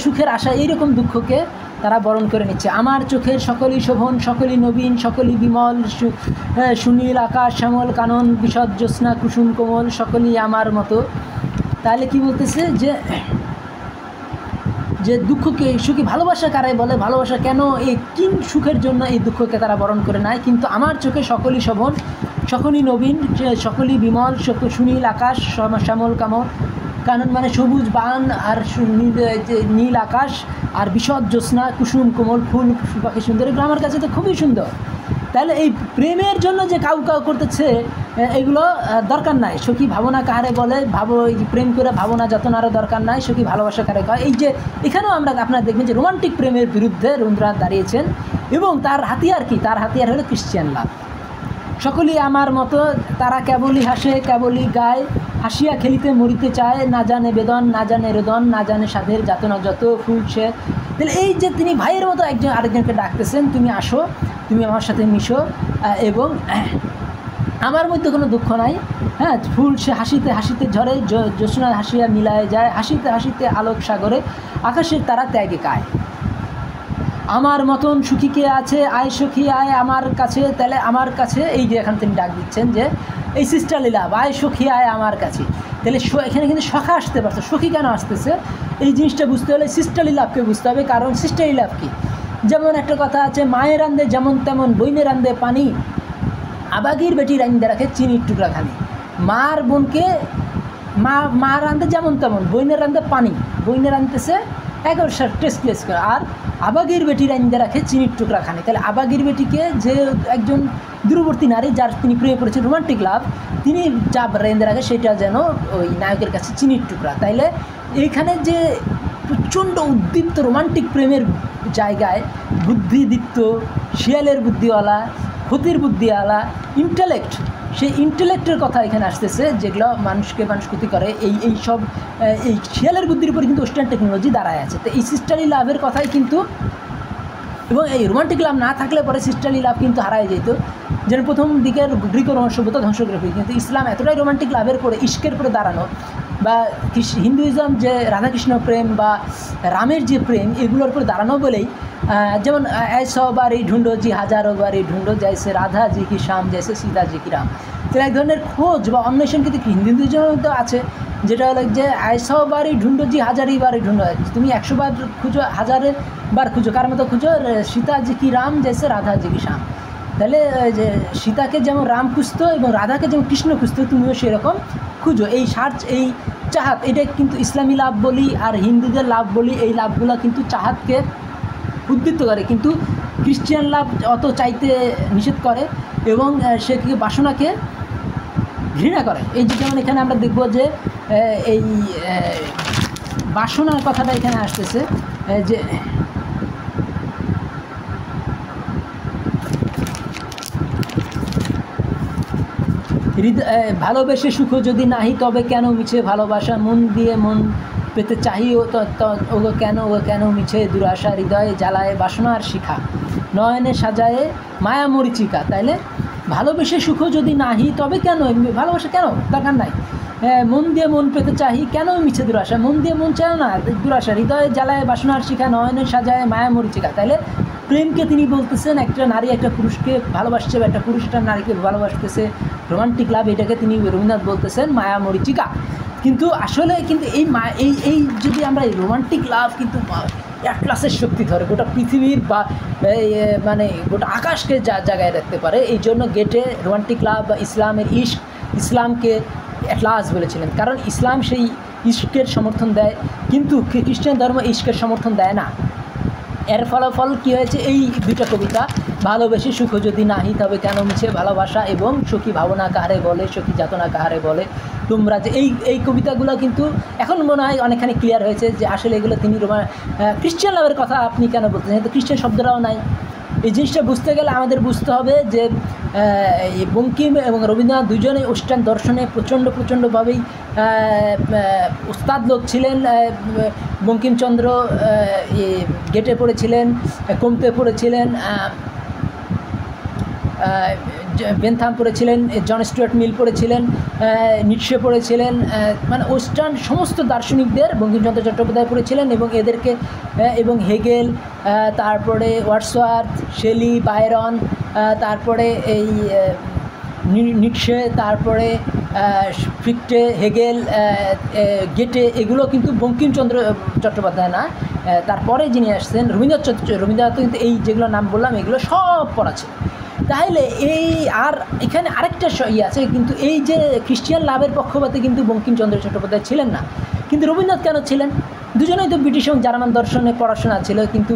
A: সুখের আশা, এইরকম দুঃখকে তারা বরণ করে নিচ্ছে। আমার চোখের সকলই শোভন, সকলই নবীন, সকলই বিমল, সুনীল আকাশ শ্যামল কানন বিশদ জ্যোৎস্না কুসুম কোমল, সকলই আমার মতো। তাহলে কি বলতেছে, যে দুঃখকে সুখী ভালোবাসা কারে বলে, ভালোবাসা কেন, এই কিন সুখের জন্য এই দুঃখকে তারা বরণ করে নেয়। কিন্তু আমার চোখে সকলই শোভন, সকলই নবীন, সকলই বিমল, সুনীল আকাশ শ্যামল কানন মানে সবুজ বান, আর নীল আকাশ, আর বিশদ জ্যোৎস্না কুসুম কোমল, ফুল পাখি সুন্দর, এগুলো আমার কাছে তো খুবই সুন্দর। তাহলে এই প্রেমের জন্য যে কাউ করতেছে এগুলো দরকার নাই। সখী ভাবনা কাহারে বলে, প্রেম করে ভাবনা যতনারও দরকার নাই, সখী ভালোবাসা কারে কয়। এই যে এখানেও আপনারা দেখবেন যে রোমান্টিক প্রেমের বিরুদ্ধে রবীন্দ্রনাথ দাঁড়িয়েছেন। এবং তার হাতিয়ার কি? তার হাতিয়ার হলো ক্রিশ্চিয়ান লাভ। সকলেই আমার মতো, তারা কেবলই হাসে কেবলই গায়, হাসিয়া খেলিতে মরিতে চায়, না জানে বেদন না জানে রোদন, না জানে সাধের যাতনা যত ফুল সে। তাহলে এই যে তিনি ভাইয়ের মতো একজন আরেকজনকে ডাকতেছেন, তুমি আসো, তুমি আমার সাথে মিশো, এবং আমার মধ্যে কোনো দুঃখ নাই। হ্যাঁ, ফুল সে হাসিতে হাসিতে ঝরে, জ্যোৎস্না হাসিয়া মিলায় যায়, হাসিতে হাসিতে আলোক সাগরে, আকাশের তারা ত্যাগে কায়। আমার মতন সুখী কে আছে, আয় সখী আয় আমার কাছে। তাহলে আমার কাছে, এই যে এখানে তিনি ডাক দিচ্ছেন যে এই সিস্টারলি লাভ, আয় সখী আয় আমার কাছে। তাহলে এখানে কিন্তু সখা আসতে পারছে, সখী কেন আসতেছে এই জিনিসটা বুঝতে হলে সিস্টারলি লাভকে বুঝতে হবে। কারণ সিস্টারলি লাভ কি? যেমন একটা কথা আছে, মায়ের রান্দে যেমন তেমন বইনে রান্দে পানি, আবাগির বেটি রান্দে রাখে চিনির টুকরা খানি। মার বোনকে মা রান্দে যেমন তেমন, বইনের রান্দে পানি, বইনে রানতেছে একেবারে টেস্টলেস করে, আর আবাগির বেটি রান্দে রাখে চিনির টুকরা খানি। তাহলে আবাগির বেটিকে, যে একজন দূরবর্তী নারী যার তিনি প্রেমে পড়েছেন, রোমান্টিক লাভ, তিনি যা রেন্দে রাখে সেটা যেন ওই নায়কের কাছে চিনির টুকরা। তাইলে এইখানে যে প্রচণ্ড উদ্দীপ্ত রোমান্টিক প্রেমের জায়গায় বুদ্ধিদীপ্ত, শিয়ালের বুদ্ধিওয়ালা, ক্ষতির বুদ্ধিওয়ালা, ইন্টেলেক্ট, সেই ইন্টেলেক্টের কথা এখানে আসতেছে, যেগুলো মানুষ ক্ষতি করে। এই সব এই শিয়ালের বুদ্ধির উপরে কিন্তু ওয়েস্টার্ন টেকনোলজি দাঁড়ায় আছে। তো এই সিস্টারলি লাভের কথাই কিন্তু, এবং এই রোমান্টিক লাভ না থাকলে পরে সিস্টারলি লাভ কিন্তু হারায় যেত। যেন প্রথম দিকের গ্রিক রোমান সভ্যতা ধ্বংস করে ফেলে, কিন্তু ইসলাম এতটাই রোমান্টিক লাভের পরে, ইস্কের পরে দাঁড়ানো, বা হিন্দুইজম যে রাধাকৃষ্ণ প্রেম বা রামের যে প্রেম, এগুলোর উপরে দাঁড়ানো বলেই, যেমন ऐसो बारी ढूंढो जी হাজারো বারি ঢুন্ডো, জैसे রাধা জি কি শ্যাম, जैसे सीता जी की राम। তো এক ধরনের খোঁজ বা অন্বেষণ কিন্তু হিন্দুইজমের তো আছে, যেটা হলো যে ऐसो बारी ढूंढो जी হাজারি বারি ঢুন্ডো, তুমি 100 বার খুঁজো, 1000 বার খুঁজো, কার মতো খুঁজো, সীতা জি কি রাম, जैसे রাধা জি কি শ্যাম। তাহলে যে সীতাকে যেমন রাম খুঁজতো এবং রাধাকে যেমন কৃষ্ণ খুঁজতো, তুমিও সেরকম খুঁজো। এই সার্চ, এই চাহাত, এটা কিন্তু ইসলামী লাভ বলি আর হিন্দুদের লাভ বলি, এই লাভগুলো কিন্তু চাহাতকে উদ্দীপ্ত করে, কিন্তু ক্রিশ্চিয়ান লাভ অত চাইতে নিষেধ করে এবং সে বাসনাকে ঘৃণা করে। এই যে যেমন এখানে আমরা দেখব যে এই বাসনার কথাটা এখানে আসতেছে, যে ভালোবেসে সুখ যদি নাহি তবে কেন মিছে ভালোবাসা, মন দিয়ে মন পেতে চাহি ও কেন মিছে দুরাশা, হৃদয়ে জ্বালায় বাসনার শিখা, নয়নে সাজায়ে মায়া মরিচিকা। তাইলে ভালোবেসে সুখ যদি নাহি তবে কেন, ভালোবাসা কেন দরকার নাই, মন দিয়ে মন পেতে চাহি কেন মিছে দুরাশা, মন দিয়ে মন চায় না দুরাশা, হৃদয়ে জ্বালায় বাসনার শিখা, নয়নে সাজায় মায়া মরিচিকা। তাইলে প্রেমকে তিনি বলতেছেন একটা নারী একটা পুরুষকে ভালোবাসছে, বা একটা পুরুষ একটা নারীকে ভালোবাসতেছে, রোমান্টিক লাভ, এটাকে তিনি রবীন্দ্রনাথ বলতেছেন মায়া মরিচিকা। কিন্তু আসলে কিন্তু এই যদি আমরা এই রোমান্টিক লাভ কিন্তু এক ক্লাসের শক্তি ধরে, গোটা পৃথিবীর বা মানে গোটা আকাশকে জায়গায় রাখতে পারে। এই জন্য গেটে রোমান্টিক লাভ বা ইসলামের ইশক, ইসলামকে এটলাস বলেছিলেন, কারণ ইসলাম সেই ইশকের সমর্থন দেয়, কিন্তু খ্রিস্টান ধর্ম ইশকের সমর্থন দেয় না। এর ফলাফল কী হয়েছে? এই দুইটা কবিতা, ভালোবেসে সুখ যদি নাহি তবে কেন মিছে ভালোবাসা, এবং সখী ভাবনা কাহারে বলে, সখী যাতনা কাহারে বলে তোমরা, যে এই কবিতাগুলো কিন্তু এখন মনে হয় অনেকখানি ক্লিয়ার হয়েছে যে আসলে এগুলো তিনি ক্রিশ্চিয়ান লাভের কথা আপনি কেন বলতেছেন, তো খ্রিস্টান শব্দটাও নাই। এই জিনিসটা বুঝতে গেলে আমাদের বুঝতে হবে যে বঙ্কিম এবং রবীন্দ্রনাথ দুজনেই ওয়েস্টার্ন দর্শনে প্রচণ্ডভাবেই উস্তাদ লোক ছিলেন। বঙ্কিমচন্দ্র গেটে পড়েছিলেন, কমতে পড়েছিলেন, বেনথাম পড়েছিলেন, জন স্টুয়ার্ট মিল পড়েছিলেন, নিটশে পড়েছিলেন, মানে ওয়েস্টার্ন সমস্ত দার্শনিকদের বঙ্কিমচন্দ্র চট্টোপাধ্যায় পড়েছিলেন, এবং এদেরকে এবং হেগেল, তারপরে ওয়ার্ডসওয়ার্থ, শেলি, বায়রন, তারপরে এই নিটশে, তারপরে ফিক্টে, হেগেল, গেটে, এগুলো কিন্তু বঙ্কিমচন্দ্র চট্টোপাধ্যায় না, তারপরে যিনি আসছেন রবীন্দ্রনাথ কিন্তু এই যেগুলো নাম বললাম এগুলো সব পড়াছে। তাহলে এই আর এখানে আরেকটা আছে, কিন্তু এই যে খ্রিস্টিয়ান লাভের পক্ষপাতে কিন্তু বঙ্কিমচন্দ্র চট্টোপাধ্যায় ছিলেন না, কিন্তু রবীন্দ্রনাথ কেন ছিলেন? দুজনেই তো ব্রিটিশ এবং জার্মান দর্শনে পড়াশোনা ছিল, কিন্তু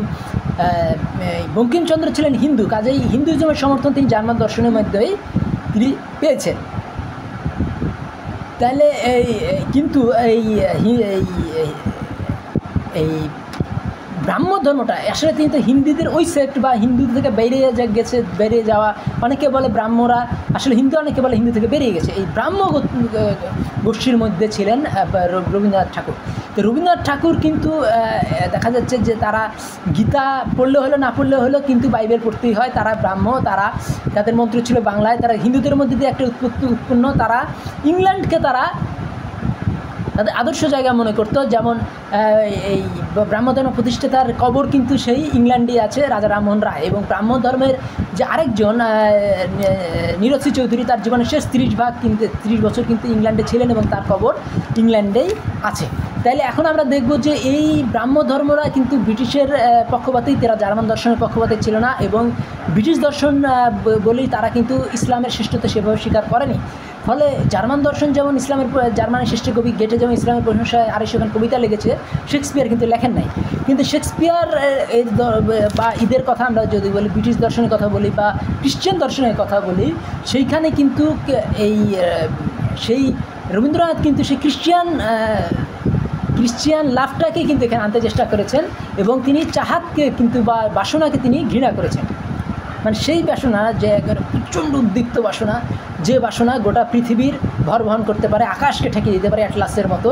A: বঙ্কিমচন্দ্র ছিলেন হিন্দু, কাজেই হিন্দুইজমের সমর্থন তিনি জার্মান দর্শনের মধ্যেই তিনি পেয়েছেন। তাহলে কিন্তু এই ব্রাহ্ম ধর্মটা আসলে তিনি তো হিন্দুদের ওই সেক্ট বা হিন্দু থেকে বেরিয়ে যাওয়া, অনেকে বলে ব্রাহ্মরা আসলে হিন্দু, অনেকে বলে হিন্দু থেকে বেরিয়ে গেছে, এই ব্রাহ্ম গোষ্ঠীর মধ্যে ছিলেন রবীন্দ্রনাথ ঠাকুর। তো রবীন্দ্রনাথ ঠাকুর কিন্তু দেখা যাচ্ছে যে তারা গীতা পড়লে হলো না পড়লে হলো, কিন্তু বাইবেল পড়তেই হয়। তারা ব্রাহ্ম, তাদের মন্ত্র ছিল বাংলায়, তারা হিন্দুদের মধ্যে দিয়ে একটা উৎপন্ন, তারা ইংল্যান্ডকে তারা তাদের আদর্শ জায়গা মনে করতো। যেমন এই ব্রাহ্মধর্ম প্রতিষ্ঠাতার কবর কিন্তু সেই ইংল্যান্ডে আছে, রাজা রামমোহন রায়। এবং ব্রাহ্ম ধর্মের যে আরেকজন নীরসী চৌধুরী, তার জীবনের শেষ 30 বছর কিন্তু ইংল্যান্ডে ছিলেন এবং তার কবর ইংল্যান্ডেই আছে। তাইলে এখন আমরা দেখব যে এই ব্রাহ্ম ধর্মরা কিন্তু ব্রিটিশের পক্ষপাতেই, তারা জার্মান দর্শনের পক্ষপাতে ছিল না, এবং ব্রিটিশ দর্শন বলেই তারা কিন্তু ইসলামের শ্রেষ্ঠতা সেভাবে স্বীকার করেনি। ফলে জার্মান দর্শন যেমন জার্মানের শ্রেষ্ঠ কবি গেটে যেমন ইসলামের প্রশংসায় 250 খান কবিতা লিখেছে, শেক্সপিয়ার কিন্তু লেখেন নাই। কিন্তু শেক্সপিয়ার বা ঈদের কথা আমরা যদি বলি, ব্রিটিশ দর্শনের কথা বলি বা খ্রিশ্চান দর্শনের কথা বলি, সেইখানে কিন্তু সেই রবীন্দ্রনাথ কিন্তু সেই খ্রিশ্চিয়ান লাভটাকে কিন্তু এখানে আনতে চেষ্টা করেছেন, এবং তিনি চাহাতকে কিন্তু বা বাসনাকে তিনি ঘৃণা করেছেন। মানে সেই বাসনা যে প্রচণ্ড উদ্দীপ্ত বাসনা, যে বাসনা গোটা পৃথিবীর ভর বহন করতে পারে, আকাশকে ঠেকিয়ে দিতে পারে অ্যাটলাসের মতো,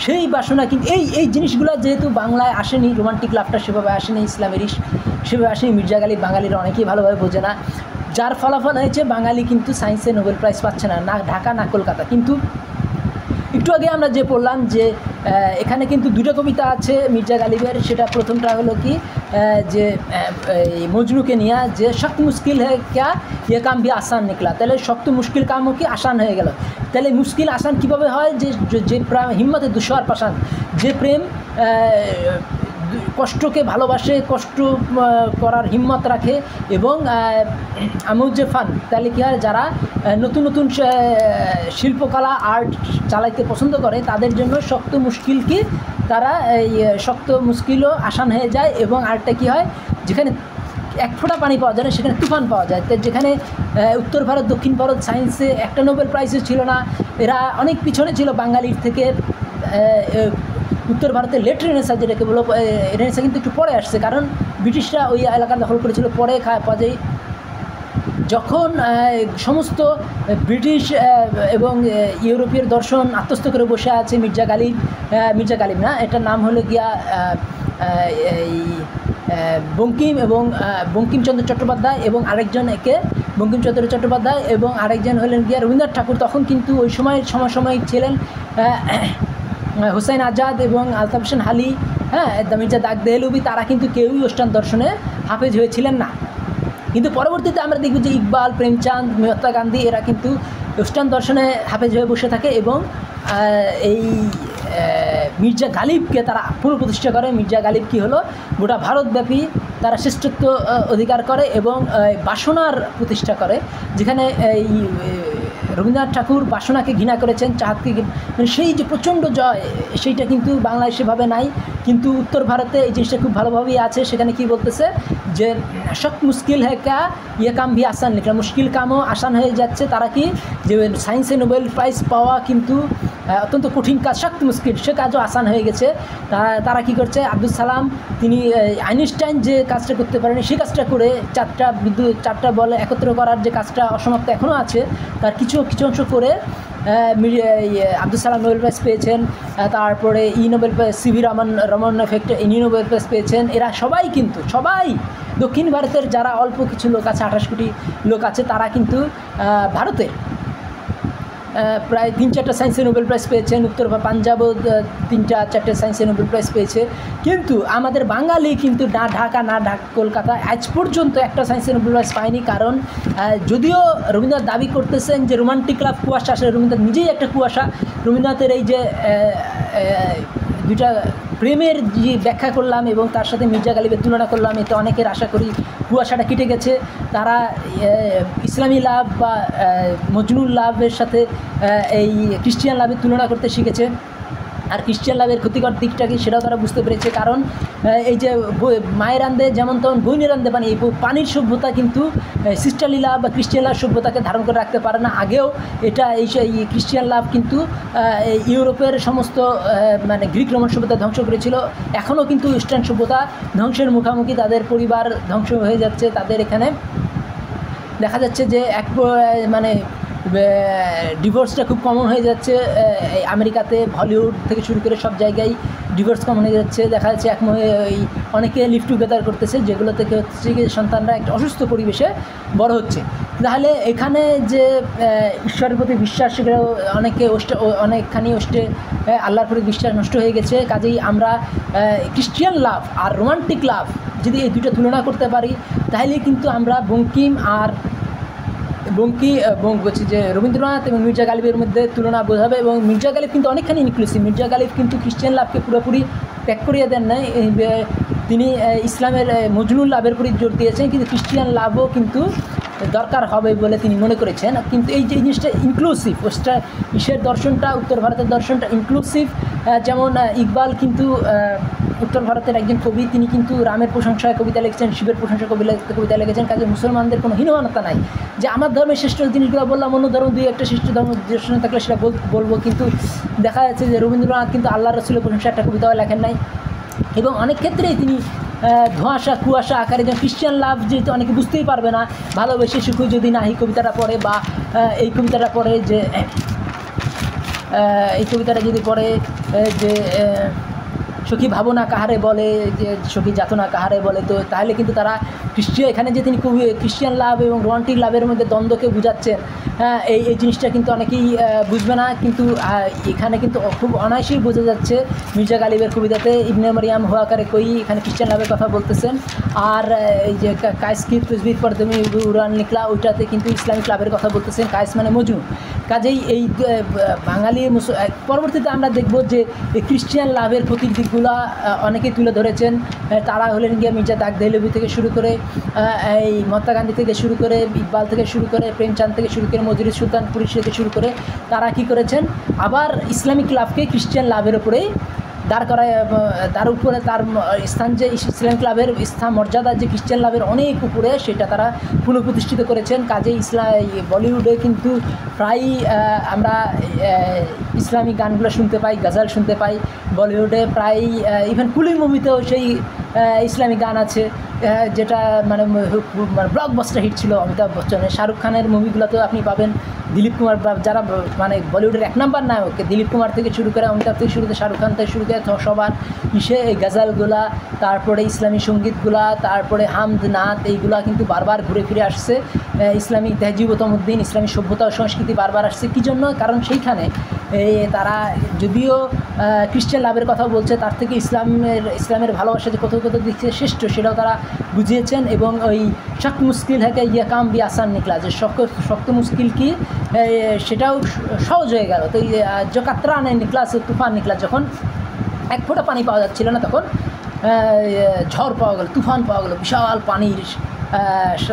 A: সেই বাসনা কিন্তু এই জিনিসগুলো যেহেতু বাংলায় আসেনি, রোমান্টিক লাভটা সেভাবে আসেনি, ইসলামের সেভাবে আসেনি, মির্জা গালিব বাঙালিরা অনেকেই ভালোভাবে বোঝে না, যার ফলাফল হয়েছে বাঙালি কিন্তু সায়েন্সে নোবেল প্রাইজ পাচ্ছে না, না ঢাকা না কলকাতা। কিন্তু একটু আগে আমরা যে পড়লাম যে এখানে কিন্তু দুটো কবিতা আছে মির্জা গালিবের, সেটা প্রথমটা হলো কি যে মজনুকে নিয়ে, যে শক্ত মুশকিল হ্যাঁ ক্যা ইয়ে কাম ভি আসান নিকলা। তাহলে শক্ত মুশকিল কামও কি আসান হয়ে গেল। তাহলে মুশকিল আসান কীভাবে হয়, যে হিম্মতে দুঃসর পাশান, যে প্রেম কষ্টকে ভালোবাসে, কষ্ট করার হিম্মত রাখে, এবং আমুজে ফান, তাহলে কী হয়, যারা নতুন নতুন শিল্পকলা আর্ট চালাইতে পছন্দ করে, তাদের জন্য শক্ত মুশকিল কি, তারা এই শক্ত মুশকিলও আসান হয়ে যায়। এবং আরেকটা কী হয়, যেখানে এক ফোঁটা পানি পাওয়া যায় না, সেখানে তুফান পাওয়া যায়। তো যেখানে উত্তর ভারত দক্ষিণ ভারত সায়েন্সে একটা নোবেল প্রাইজও ছিল না, এরা অনেক পিছনে ছিল বাঙালির থেকে। উত্তর ভারতের লেট রেনেসা, যেটাকে বলো, রেনেসা কিন্তু একটু পরে আসছে, কারণ ব্রিটিশরা ওই এলাকা দখল করেছিল। পরে পাওয়া যখন সমস্ত ব্রিটিশ এবং ইউরোপীয় দর্শন আত্মস্থ করে বসে আছে, মির্জা গালিব না, এটার নাম হলো গিয়া বঙ্কিমচন্দ্র চট্টোপাধ্যায়, এবং আরেকজন বঙ্কিমচন্দ্র চট্টোপাধ্যায়, এবং আরেকজন হলেন গিয়া রবীন্দ্রনাথ ঠাকুর। তখন কিন্তু ওই সমসাময়িক ছিলেন হুসাইন আজাদ এবং আলতাফ হোসেন হালি, মির্জা দাগ দেহলভি। তারা কিন্তু কেউই ওয়েস্টার্ন দর্শনে হাফেজ হয়েছিলেন না। কিন্তু পরবর্তীতে আমরা দেখব যে ইকবাল, প্রেমচাঁদ, মহাত্মা গান্ধী, এরা কিন্তু ওয়েস্টার্ন দর্শনে হাফেজ হয়ে বসে থাকে, এবং এই মির্জা গালিবকে তারা পুনঃপ্রতিষ্ঠা করে। মির্জা গালিব কী হলো, গোটা ভারতব্যাপী তারা শ্রেষ্ঠত্ব অধিকার করে এবং বাসনার প্রতিষ্ঠা করে। যেখানে এই রবীন্দ্রনাথ ঠাকুর বাসনাকে ঘৃণা করেছেন, চাহাতকে, মানে সেই যে প্রচণ্ড জয়, সেইটা কিন্তু বাংলায় সেভাবে নাই। কিন্তু উত্তর ভারতে এই জিনিসটা খুব ভালোভাবেই আছে। সেখানে কি বলতেছে যে শক্ত মুশকিল হ্যাঁ ক্যা ইয়ে কাম ভি আসান লিখা, মুশকিল কামও আসান হয়ে যাচ্ছে। তারা কি যে সায়েন্সে নোবেল প্রাইজ পাওয়া কিন্তু অত্যন্ত কঠিন কাজ, শক্ত মুশকিল, সে কাজও আসান হয়ে গেছে। তারা কি করছে, আব্দুল সালাম তিনি আইনস্টাইন যে কাজটা করতে পারেনি, সেই কাজটা করে চারটা বল একত্র করার যে কাজটা অসমাপ্ত এখনও আছে, তার কিছু অংশ করে আব্দুল সালাম নোবেল প্রাইজ পেয়েছেন। তারপরে Nobel prize CV Raman effect Nobel prize পেয়েছেন। এরা সবাই দক্ষিণ ভারতের যারা অল্প কিছু লোক আছে, 28 কোটি লোক আছে, তারা কিন্তু ভারতের প্রায় 3-4টা সায়েন্সে নোবেল প্রাইজ পেয়েছেন। উত্তর পাঞ্জাবও 3-4টে সায়েন্সে নোবেল প্রাইজ পেয়েছে। কিন্তু আমাদের বাঙালি কিন্তু না ঢাকা না কলকাতা আজ পর্যন্ত একটা সায়েন্সে নোবেল প্রাইজ পায়নি। কারণ যদিও রবীন্দ্রনাথ দাবি করতেছেন যে রোমান্টিক লাভ কুয়াশা, আসলে রবীন্দ্রনাথ নিজেই একটা কুয়াশা। রবীন্দ্রনাথের এই যে দুইটা প্রেমের যে ব্যাখ্যা করলাম এবং তার সাথে মির্জা গালিবের তুলনা করলাম, এতে অনেকের আশা করি কুয়াশাটা কেটে গেছে। তারা ইসলামী লাভ বা মজনুর লাভের সাথে এই খ্রিস্টিয়ান লাভের তুলনা করতে শিখেছে। আর খ্রিস্টিয়ান লাভের ক্ষতিকর দিকটা কি সেটাও তারা বুঝতে পেরেছে। কারণ এই যে মায়ের রান্দে যেমন তেমন বইনের রান্দে পানি, এই পানির সভ্যতা কিন্তু সিস্টারলি লাভ বা ক্রিশ্চিয়ান লাভ সভ্যতাকে ধারণ করে রাখতে পারে না। আগেও এটা এই ক্রিশ্চিয়ান লাভ কিন্তু ইউরোপের সমস্ত মানে গ্রিক রোমান সভ্যতা ধ্বংস করেছিল। এখনও কিন্তু ইস্টার্ন সভ্যতা ধ্বংসের মুখোমুখি, তাদের পরিবার ধ্বংস হয়ে যাচ্ছে। তাদের এখানে দেখা যাচ্ছে যে মানে ডিভোর্সটা খুব কমন হয়ে যাচ্ছে আমেরিকাতে, হলিউড থেকে শুরু করে সব জায়গায় ডিভোর্স কমন হয়ে যাচ্ছে। দেখা যাচ্ছে অনেকে লিভ টুগেদার করতেছে, যেগুলো থেকে হচ্ছে কি সন্তানরা একটা অসুস্থ পরিবেশে বড় হচ্ছে। তাহলে এখানে যে ঈশ্বরের প্রতি বিশ্বাস, সেগুলো অনেকখানি আল্লাহর প্রতি বিশ্বাস নষ্ট হয়ে গেছে। কাজেই আমরা ক্রিশ্চিয়ান লাভ আর রোমান্টিক লাভ যদি এই দুটো তুলনা করতে পারি, তাহলে কিন্তু আমরা বঙ্কিম বলছি যে রবীন্দ্রনাথ এবং মির্জা গালিবের মধ্যে তুলনা বোঝাবে। এবং মির্জা গালিব কিন্তু অনেকখানি ইনক্লুসিভ। মির্জা গালিব কিন্তু ক্রিশ্চিয়ান লাভকে পুরোপুরি ত্যাগ করিয়ে দেন নাই, তিনি ইসলামের মজনুল লাভের প্রতি জোর দিয়েছেন, কিন্তু ক্রিশ্চিয়ান লাভও কিন্তু দরকার হবে বলে তিনি মনে করেছেন। কিন্তু এই যে জিনিসটা ইনক্লুসিভ, ঈশ্বর দর্শনটা, উত্তর ভারতের দর্শনটা ইনক্লুসিভ। যেমন ইকবাল কিন্তু উত্তর ভারতের একজন কবি, তিনি কিন্তু রামের প্রশংসায় কবিতা লিখেছেন, শিবের প্রশংসায় কবিতা লিখেছেন। কাজে মুসলমানদের কোনো হীনমানতা নাই যে আমার ধর্মের শ্রেষ্ঠ জিনিসগুলো বললাম, অন্য ধর্ম দুই একটা শ্রেষ্ঠ ধর্ম দর্শন থাকলে সেটা বলবো। কিন্তু দেখা যাচ্ছে যে রবীন্দ্রনাথ কিন্তু আল্লাহ রসুলের প্রশংসা একটা কবিতাও লেখেন নাই। এবং অনেক ক্ষেত্রেই তিনি ধোঁয়াশা কুয়াশা আকারে, যেমন ক্রিশ্চিয়ান লাভ যেহেতু অনেকে বুঝতেই পারবে না, ভালোবেসে সুখী যদি না এই কবিতাটা পড়ে, বা এই কবিতাটা পড়ে যে এই কবিতাটা যদি পড়ে যে সখী ভাবনা কাহারে বলে, যে সখী যাতনা কাহারে বলে, তো তাহলে কিন্তু তারা এখানে যে তিনি ক্রিশ্চিয়ান লাভ এবং রোমান্টিক লাভের মধ্যে দ্বন্দ্বকে বুঝাচ্ছেন, এই জিনিসটা কিন্তু অনেকেই বুঝবে না। কিন্তু এখানে কিন্তু খুব অনায়াসেই বোঝা যাচ্ছে মির্জা গালিবের কবিতাতে ইবনে মারিয়াম হুয়াকারে কই, এখানে ক্রিশ্চিয়ান লাভের কথা বলতেছেন। আর এই যে কায়েসকি তসবির পর তুমি উড়ান নিকলা, ওইটাতে কিন্তু ইসলামিক লাভের কথা বলতেছেন, কায়েস মানে মজনু। কাজেই এই বাঙালি পরবর্তীতে আমরা দেখব যে এই ক্রিশ্চিয়ান লাভের ক্ষতির দিকগুলো অনেকেই তুলে ধরেছেন। তারা হলেন গিয়ে মির্জা দাগ দেহলভি থেকে শুরু করে, এই মহাত্মা গান্ধী থেকে শুরু করে, ইকবাল থেকে শুরু করে, প্রেমচাঁদ থেকে শুরু করে, মজরুল সুলতানপুরি থেকে শুরু করে, তারা কি করেছেন, আবার ইসলামিক লাভকে ক্রিশ্চিয়ান লাভের উপরেই দাঁড় করায়, তার উপরে তার স্থান যে ইসলামিক লাভের স্থান মর্যাদা যে ক্রিশ্চিয়ান লাভের অনেক উপরে, সেটা তারা পুনঃপ্রতিষ্ঠিত করেছেন। কাজে বলিউডে কিন্তু প্রায়ই আমরা ইসলামিক গানগুলো শুনতে পাই, গজল শুনতে পাই। বলিউডে প্রায় ইভেন কুলি মুভিতেও সেই ইসলামিক গান আছে, যেটা মানে ব্লকবাস্টার হিট ছিল অমিতাভ বচ্চনের। শাহরুখ খানের মুভিগুলোতেও আপনি পাবেন, দিলীপ কুমার, যারা মানে বলিউডের এক নম্বর নায়ক, দিলীপ কুমার থেকে শুরু করে, অমিতাভ থেকে শুরু করে, শাহরুখ খান থেকে শুরু করে, সবার এই গজলগুলা, তারপরে ইসলামী সঙ্গীতগুলা, তারপরে হামদ নাত, এইগুলা কিন্তু বারবার ঘুরে ফিরে আসছে। ইসলামিক তেহজিবতমুদ্দিন, ইসলামী সভ্যতা ও সংস্কৃতি বারবার আসছে। কী জন্য? কারণ সেইখানে তারা যদিও ক্রিশ্চিয়ান লাভের কথা বলছে, তার থেকে ইসলামের ভালোবাসা যে কোথাও কোথাও দিচ্ছে শ্রেষ্ঠ, সেটাও তারা বুঝিয়েছেন। এবং ওই শক্ত মুশকিল হ্যাঁ ইয়ে কাম বি আসান নিকলা, যে শক্ত মুশকিল কি সেটাও সহজ হয়ে গেল। তো যে কাতরা নেই নিকলা সে তুফান নিকলা, যখন এক ফোঁটা পানি পাওয়া যাচ্ছিল না, তখন ঝড় পাওয়া গেল, তুফান পাওয়া গেল, বিশাল পানির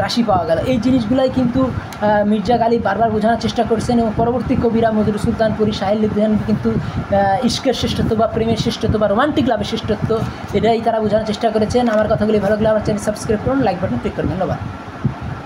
A: রাশি পাওয়া গেল। এই জিনিসগুলাই কিন্তু মির্জা গালিব বারবার বোঝানোর চেষ্টা করছেন। এবং পরবর্তী কবিরা মজরুল সুলতানপুরি, সাহিল লিবহান কিন্তু ইশকের শ্রেষ্ঠত্ব বা প্রেমের শ্রেষ্ঠত্ব বা রোমান্টিক লাভের শ্রেষ্ঠত্ব, এটাই তারা বোঝানোর চেষ্টা করেছেন। আমার কথাগুলি ভালো লাগলে আমার চ্যানেল সাবস্ক্রাইব করুন, লাইক বাটন ক্লিক করুন। ধন্যবাদ।